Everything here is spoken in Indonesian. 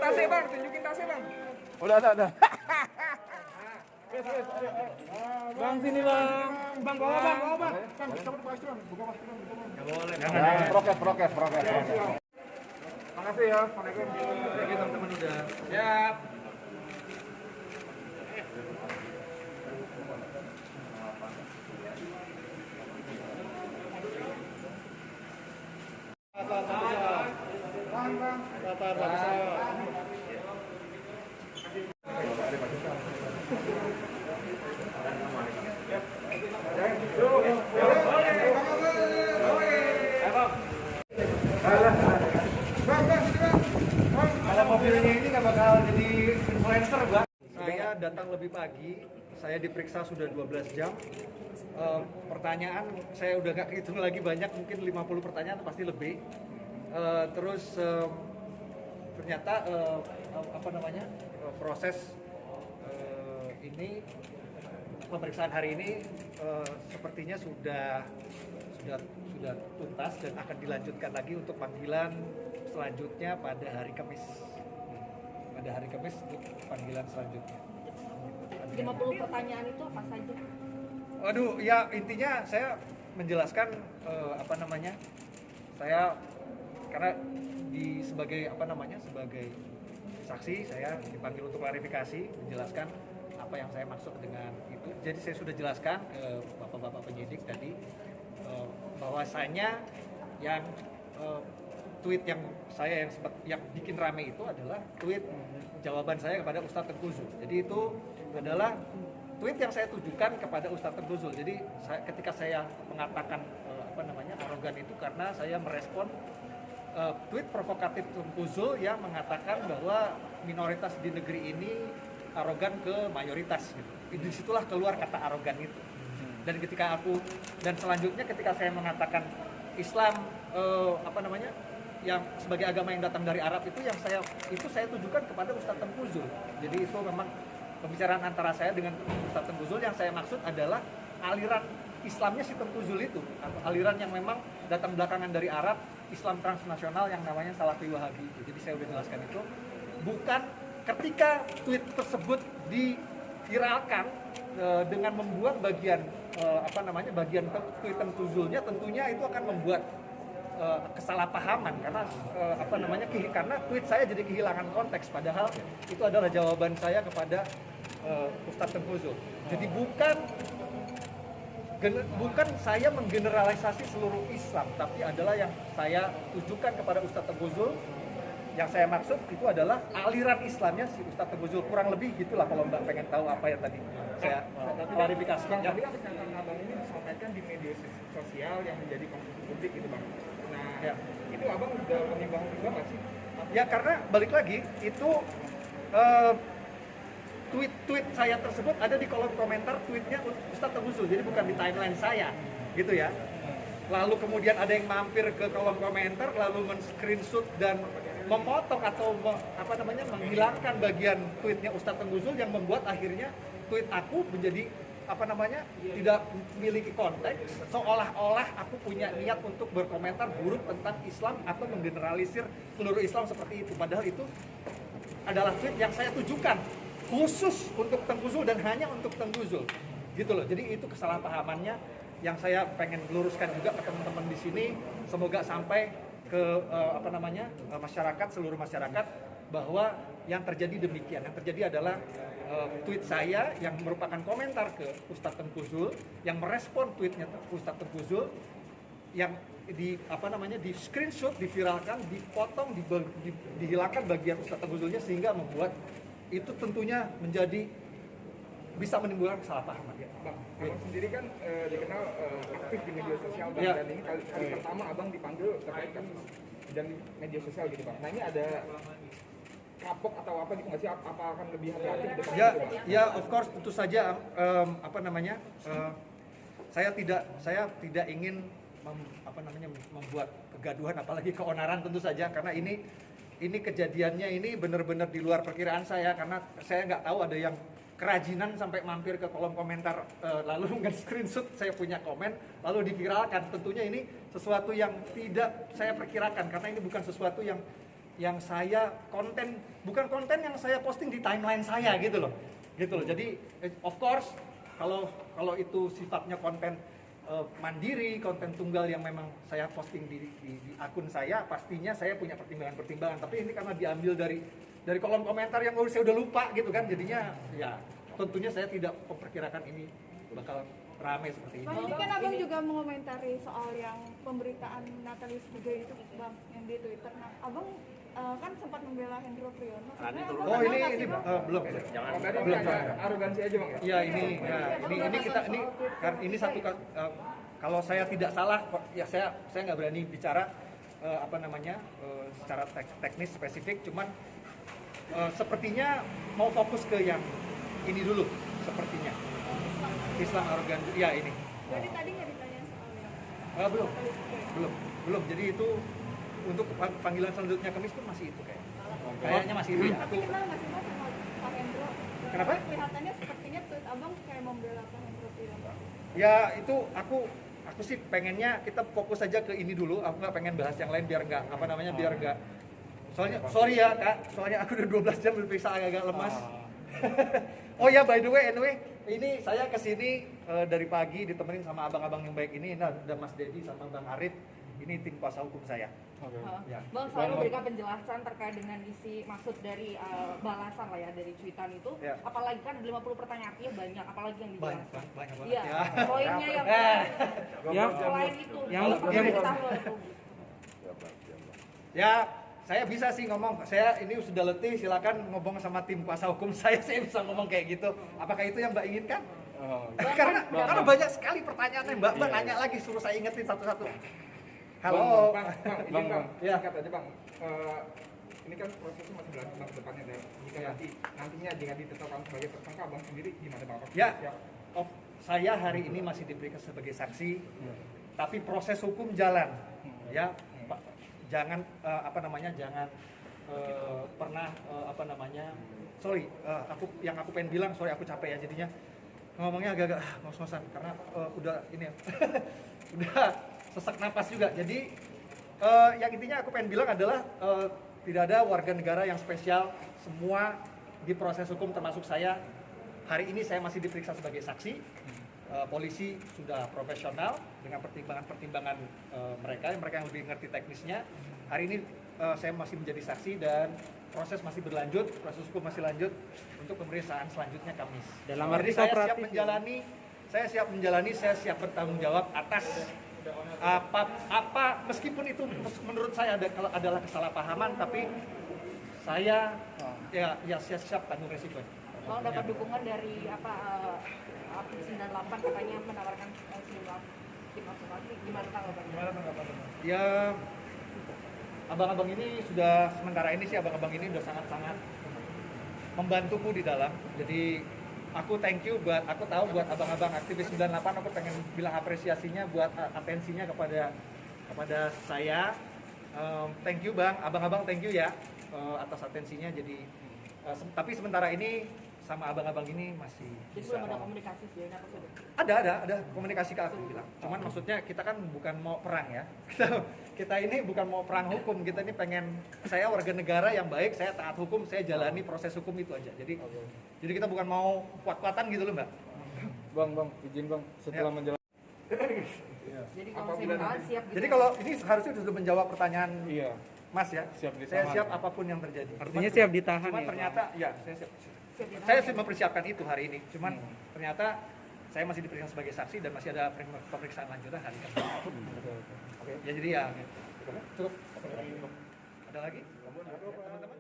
tasnya bang, tunjukin tasnya bang. Udah ada. Bang sini bang. Bang bawa bang. Bang, cabut masker bang. Buka masker bang. Jangan. Prokes. Makasih ya, Assalamualaikum. Oke teman-teman udah. Siap. Kalau mobilnya ini nggak bakal jadi influencer, Bang. Saya datang lebih pagi, saya diperiksa sudah 12 jam. Pertanyaan saya udah nggak hitung lagi banyak, mungkin 50 pertanyaan pasti lebih. Ternyata proses ini pemeriksaan hari ini sepertinya sudah tuntas dan akan dilanjutkan lagi untuk panggilan selanjutnya pada hari Kamis. Pada hari Kamis untuk panggilan selanjutnya. 50 pertanyaan itu apa saja? Aduh, ya intinya saya menjelaskan saya karena sebagai saksi saya dipanggil untuk klarifikasi, menjelaskan apa yang saya maksud dengan itu. Jadi saya sudah jelaskan ke bapak-bapak penyidik tadi bahwasanya yang tweet yang bikin rame itu adalah tweet jawaban saya kepada Ustadz Tengku Zul. Jadi itu adalah tweet yang saya tujukan kepada Ustadz Tengku Zul. Jadi ketika saya mengatakan arogan itu karena saya merespon tweet provokatif Tengku Zul yang mengatakan bahwa minoritas di negeri ini arogan ke mayoritas gitu. Disitulah keluar kata arogan itu. Dan selanjutnya ketika saya mengatakan Islam yang sebagai agama yang datang dari Arab itu saya tujukan kepada Ustadz Tengku Zul. Jadi itu memang pembicaraan antara saya dengan Ustadz Tengku Zul. Yang saya maksud adalah aliran Islamnya si Tengku Zul itu, aliran yang memang datang belakangan dari Arab, Islam transnasional yang namanya Salafi Wahabi itu. Jadi saya udah jelaskan itu. Bukan ketika tweet tersebut diviralkan dengan membuang bagian tweet Tengku Zulnya, tentunya itu akan membuat kesalahpahaman karena tweet saya jadi kehilangan konteks, padahal itu adalah jawaban saya kepada Ustadz Tengku Zul. Jadi bukan saya menggeneralisasi seluruh Islam, tapi adalah yang saya tujukan kepada Ustadz Tengku Zul. Yang saya maksud itu adalah aliran Islamnya si Ustadz Tengku Zul, kurang lebih gitulah kalau Mbak pengen tahu apa yang tadi saya klarifikasi. Tapi kan pernyataan abang ini disampaikan di media sosial yang menjadi konsumsi publik gitu bang. Nah, itu abang udah menimbang juga nggak sih? Ya karena balik lagi itu tweet saya tersebut ada di kolom komentar tweetnya Ustadz Tengku Zul, jadi bukan di timeline saya, gitu ya. Lalu kemudian ada yang mampir ke kolom komentar, lalu men-screenshot dan memotong atau menghilangkan bagian tweetnya Ustadz Tengku Zul yang membuat akhirnya tweet aku menjadi tidak memiliki konteks, seolah-olah aku punya niat untuk berkomentar buruk tentang Islam atau menggeneralisir seluruh Islam seperti itu. Padahal itu adalah tweet yang saya tujukan khusus untuk Tengku Zul dan hanya untuk Tengku Zul, gitu loh. Jadi itu kesalahpahamannya yang saya pengen luruskan juga ke teman-teman di sini. Semoga sampai ke seluruh masyarakat bahwa yang terjadi demikian. Yang terjadi adalah tweet saya yang merupakan komentar ke Ustadz Tengku Zul, yang merespon tweetnya Ustadz Tengku Zul, yang di screenshot, diviralkan, dipotong, dihilangkan bagian Ustadz Tengku Zulnya sehingga membuat itu tentunya menjadi bisa menimbulkan kesalahpahaman. Ya, bang, abang sendiri kan dikenal aktif di media sosial bang, dan ini kali pertama abang dipanggil terkait kasus dan media sosial gitu bang. Nah ini ada kapok atau apa gitu nggak sih? Apa akan lebih hati-hati di depan? Ya, of course, tentu saja saya tidak ingin membuat kegaduhan apalagi keonaran tentu saja, karena ini kejadiannya ini benar-benar di luar perkiraan saya, karena saya nggak tahu ada yang kerajinan sampai mampir ke kolom komentar lalu nge-screenshot saya punya komen lalu diviralkan. Tentunya ini sesuatu yang tidak saya perkirakan, karena ini bukan sesuatu yang yang saya bukan konten yang saya posting di timeline saya gitu loh. Jadi of course kalau itu sifatnya konten mandiri, konten tunggal yang memang saya posting di akun saya, pastinya saya punya pertimbangan. Tapi ini karena diambil dari kolom komentar yang saya udah lupa gitu kan, jadinya ya tentunya saya tidak memperkirakan ini bakal rame seperti ini. Bang, ini kan abang juga mengomentari soal yang pemberitaan Natalie Sugeng itu bang, yang di Twitter. Nah, abang kan sempat membela Hendro Priyono. Oh ini belum. Oh, tadi agak arogansi aja bang ya? Ya ini satu kalau saya tidak salah ya saya nggak berani bicara secara teknis spesifik, cuman sepertinya mau fokus ke yang ini dulu sepertinya. Islam arogan ya ini. Jadi tadi nggak ditanya soal yang Belum. Jadi itu untuk panggilan selanjutnya Kamis pun masih itu kayaknya masih itu ya. Tapi kenal nggak sih bang sama Pak Hendro? Kenapa? Kelihatannya sepertinya tweet abang kayak membela Pak Hendro Priyono. Ya itu aku sih pengennya kita fokus aja ke ini dulu. Aku nggak pengen bahas yang lain biar nggak soalnya sorry ya kak, soalnya aku udah 12 jam berpisah agak lemas. Oh ya, by the way, anyway, ini saya kesini dari pagi ditemenin sama abang-abang yang baik ini. Nah, ada Mas Dedi sama Bang Arif. Ini tim kuasa hukum saya. Ya. Bang, selalu memberikan penjelasan terkait dengan isi maksud dari balasan lah ya dari cuitan itu. Ya. Apalagi kan 50 pertanyaan artinya banyak, apalagi yang dijelaskan. Banyak banget Iya, ya. poinnya yang selain itu, yang diberitahu oleh publik. Ya, saya bisa sih ngomong. Saya ini sudah letih. Silakan ngomong sama tim kuasa hukum saya bisa ngomong kayak gitu. Apakah itu yang Mbak inginkan? Karena banyak sekali pertanyaannya. Mbak nanya lagi, suruh saya ingetin satu-satu. Halo, Bang, Ya. singkat aja bang. Ini kan prosesnya masih berlanjut ke depannya dan jika nantinya jika ditetapkan sebagai tersangka, abang sendiri gimana bang? Ya, saya hari ini masih diberikan sebagai saksi, tapi proses hukum jalan. Ya, Pak, jangan jangan pernah aku pengen bilang, sorry aku capek ya jadinya ngomongnya agak-agak ngos-ngosan karena udah ini udah sesak napas juga. Jadi yang intinya aku pengen bilang adalah tidak ada warga negara yang spesial, semua di proses hukum termasuk saya. Hari ini saya masih diperiksa sebagai saksi. Polisi sudah profesional dengan pertimbangan mereka yang lebih ngerti teknisnya. Hari ini saya masih menjadi saksi dan proses masih berlanjut, proses hukum masih lanjut untuk pemeriksaan selanjutnya Kamis. Jadi saya siap menjalani, saya siap bertanggung jawab atas apa meskipun itu menurut saya adalah kesalahpahaman, tapi saya siap tanggung resiko. Kalau dapat dukungan dari Aktif 98 katanya menawarkan sejumlah tim advokasi, gimana tanggapannya? Ya, abang-abang ini sudah sementara ini sih abang-abang ini sudah sangat-sangat membantuku di dalam. Jadi aku thank you aku tahu buat abang-abang aktivis 98, aku pengen bilang apresiasinya buat atensinya kepada saya. Thank you bang, abang-abang thank you ya atas atensinya. Jadi tapi sementara ini sama abang-abang ini masih Jadi bisa. belum ada komunikasi sih, apa sudah? Ada komunikasi ke aku bilang. Cuman maksudnya kita kan bukan mau perang ya. Kita ini bukan mau perang hukum, kita ini pengen saya warga negara yang baik, saya taat hukum, saya jalani proses hukum itu aja. Jadi kita bukan mau kuat-kuatan gitu loh, Mbak. Bang, izin bang, setelah menjelaskan. Jadi kalau saya minta siap gitu. Jadi kalau ini harusnya sudah menjawab pertanyaan Iya. Mas ya. Siap Saya ditahan. siap apapun yang terjadi. Artinya siap ditahan Cuman ya, ternyata ya saya siap. ditahan Saya ya. sih mempersiapkan itu hari ini. Cuman ternyata saya masih diperiksa sebagai saksi dan masih ada pemeriksaan lanjutan hari ini. Ya jadi ya cukup. Ada lagi? Teman-teman?